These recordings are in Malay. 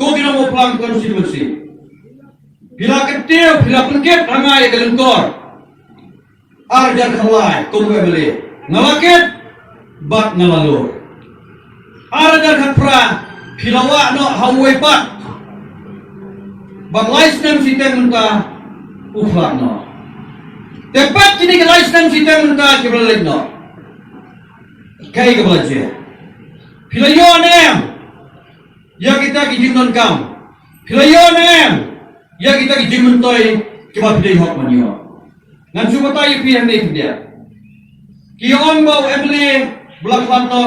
ko kinamo plan konstitusi bila ketiu bila pengket rangai kelengkor arjar khalai ko bele ngalakit bat ngalalur arjar khapra khilawa no hawai bat license sistem unta ukhlat no tepat kini ke license sistem unta kebalik no kai ke belajar philayo nem ya kita kijingon kam philayo nem ya kita kijingon toy kiba philai hok manyo ngan subata yu pi ame dia ki on bau emle blakhan no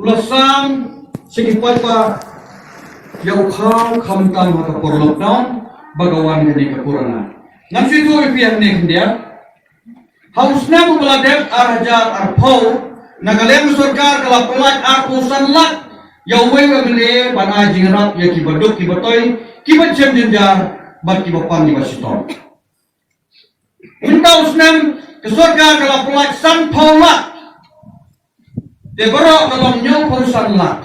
ulasam sikipai pa ya ukham khamtam ha ka por lockdown bagawan ni ka corona ngan situ yu pi ame dia haus na buladem arhajar arpau Nagalem sarkar kalau pelat aku sanlat ya wei wei bana jingrap ya kibaduk kibatoi kibat jam jenjar bat kibapan di basiton. Minta usnam ke sarkar kalau pelat san paulat deborok dalam nyong pausanlat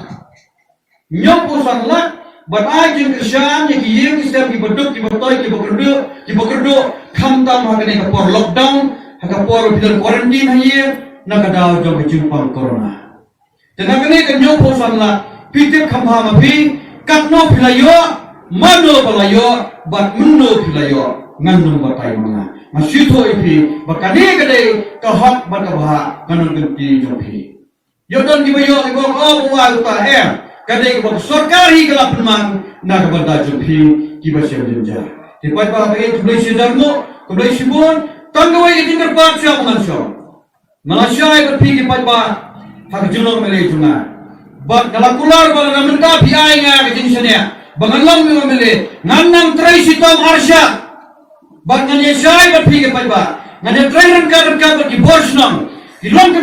bana jing kerjaan ya kiyeng istem kibaduk kibatoi kibakerdu kamtam hakane kapor lockdown hakapor bidan quarantine haye nakadaw jong jumpang corona tenakane kanyo posanla pitip khamha mapi katno philayo mano balayo bat munno philayo ngannu batai manga masitho ipi bakane kade kahak bakabha kanun genti jophi yodon gibayo ibong wa uta kade ko sarkari kalapan nakabada jophi kibasya jenja tipai pa pe tulai sejarmo tulai sibon tangwai itingar patsya mansyo Malaysia berpikir pada hak julung melih cuma. Bak kalau keluar kalau minta biaya nga kejenisnya. Bangalam yang melih nganang tray sitom arsya. Bak Malaysia berpikir pada ngan tray rengka bagi borsnam. Dilong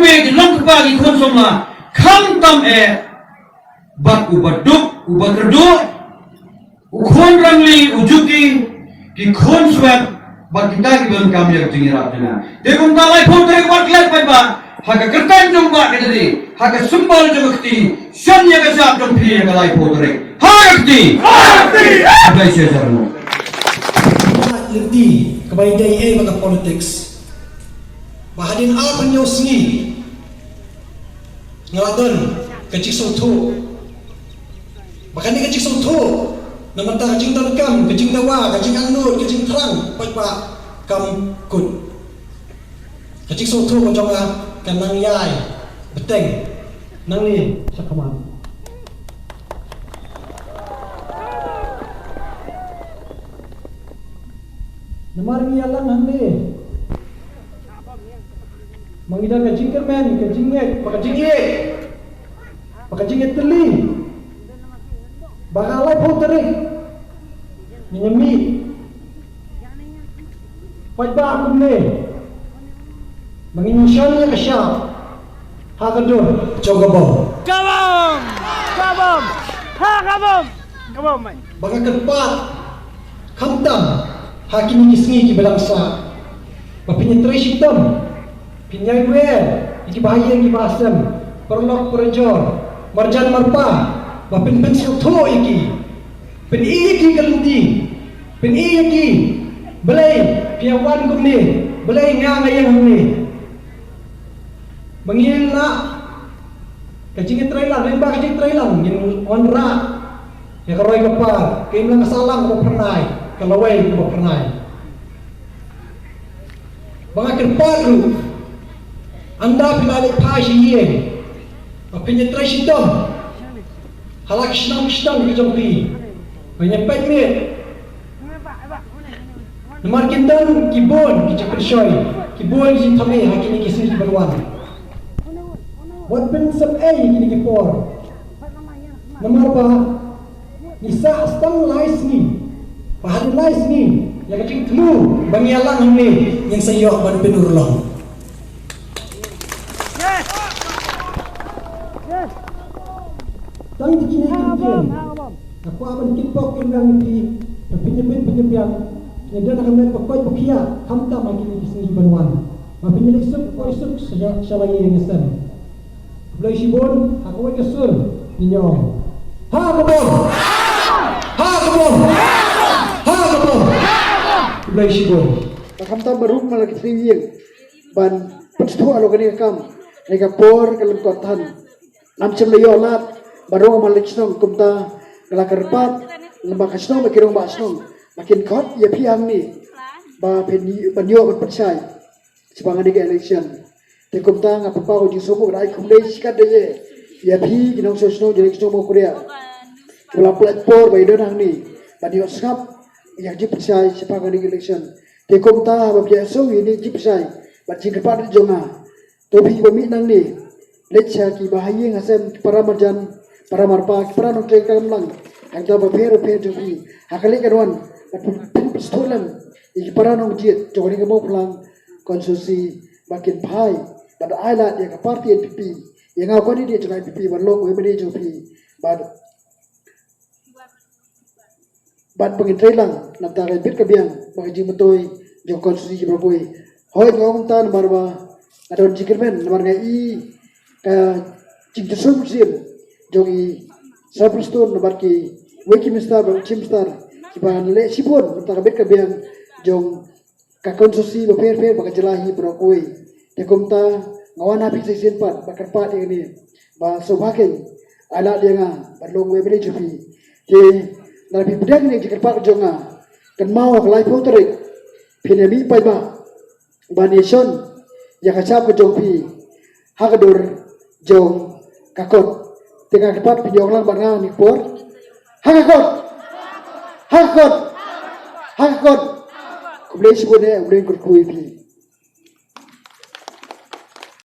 kepagi konsumlah. Kamtam bak ubaduk ubadreduk ukon rangli ujuki ki konswet bak kita belum kami yang tinggal dina. Dekung talai pun terkuat lihat pada hak kertan jumpa kediri hak sumbal jumukti sanya kesap jumpi yang talai pun terek. Hakti. Bagai sejarahmu. Lerti kebaidai maka politics. Bahadin al penyosni ngeladen kecik soto. Bahkan ni kecik soto. Nama tak kecing terkam, kecing tawa, kecing anut, kecing terang, pak kam kut. Kecing soto macam lah, kanang yai, beteng, nang ni sakaman. Namar ni alang nang ni. Mengidal kecing kermen, kecing mek, kecing ye, kecing teli. Bakalai pun terik menyemi Pajba aku ni menginsyalnya kesyap Hakadun Cogabong Kabom Ha kabom Baka kepat Kamtam Hakim kisni ki belangsa Bapinya hitam Pinyai wer Iki bahaya ki basem Perlok perjor Marjan marpa Bapin pensil to iki pen iki galenti pen iki belai piawan kum ni belai ngang ayang ni mangilna kacing trailan lembah kacing trailan yin onra ya karoi kapar kaim lang salang ko pernai kalawai ko pernai bangakir paru anda pilalik pashi ye apinya traisidom halak senang ke jompi menyepet ni nomor kintan kibon kita persoi kibon si thame hakini kisni berwan buat pensep kini kipor nomor ba nisa stang lais ni pahad lais ni yang kecing temu bangialang ni yang sayok ban penurlong Tang dikini kikian. Aku aman kipok yang di penyebab yang nak kami pakai pakia hamta makin di sini banwan. Makin leksuk koisuk syalai yang sen. Belai sibon aku kesur ninyong. Ha kabon. kublai sibon. Makamta barum malaki triwing ban pencetua lo kani kam nega por kalam kotan namcem le yolat barong malik snong kumta galakar pat lembak snong makirong ba snong makin kot ya piang ni ba peni banyo ban percay sebangan di election te kumta ngapa pa ko jisomo rai kumdei sikat de ya pi ginong sosno jadi snong mo korea kula platform ba idon ni banyo skap yang ji percay sebangan di election te kumta ba biaso ini ji percay bat ji kepat jonga topi bami nang ni lecha ki bahaya ngasem para marjan para marpa para nontre kamlang ang jaba pero topi akali kanwan pistolan iki para nong jit jori kamo pulang konsusi makin pai pada alat dia ke parti NPP yang ngau ni dia jangan NPP balong we meni jopi bad pengintai lang namta bit kabiang bagi jimotoi jong konsusi berkoi hoi ngong tan marba adon jikirmen nomor ngai ka cing jesum sim jogi sabrstone nomor ki weki mistar chimstar kiban le sipon ta kabet kabiang jong ka konsusi ba fer baka jelahi brokoi te komta ngawana pi season pat bakar pat ini ba sobaken ala dia nga balong we beli jupi te na pi bedang ni jikir pat jonga kan mau lai fotorik pinami pai ba banation ya kacap ke jongpi hakadur jong kakot tengah kepat pinjong lang barang ni por hakakot kublai sibone ulen kurkui pi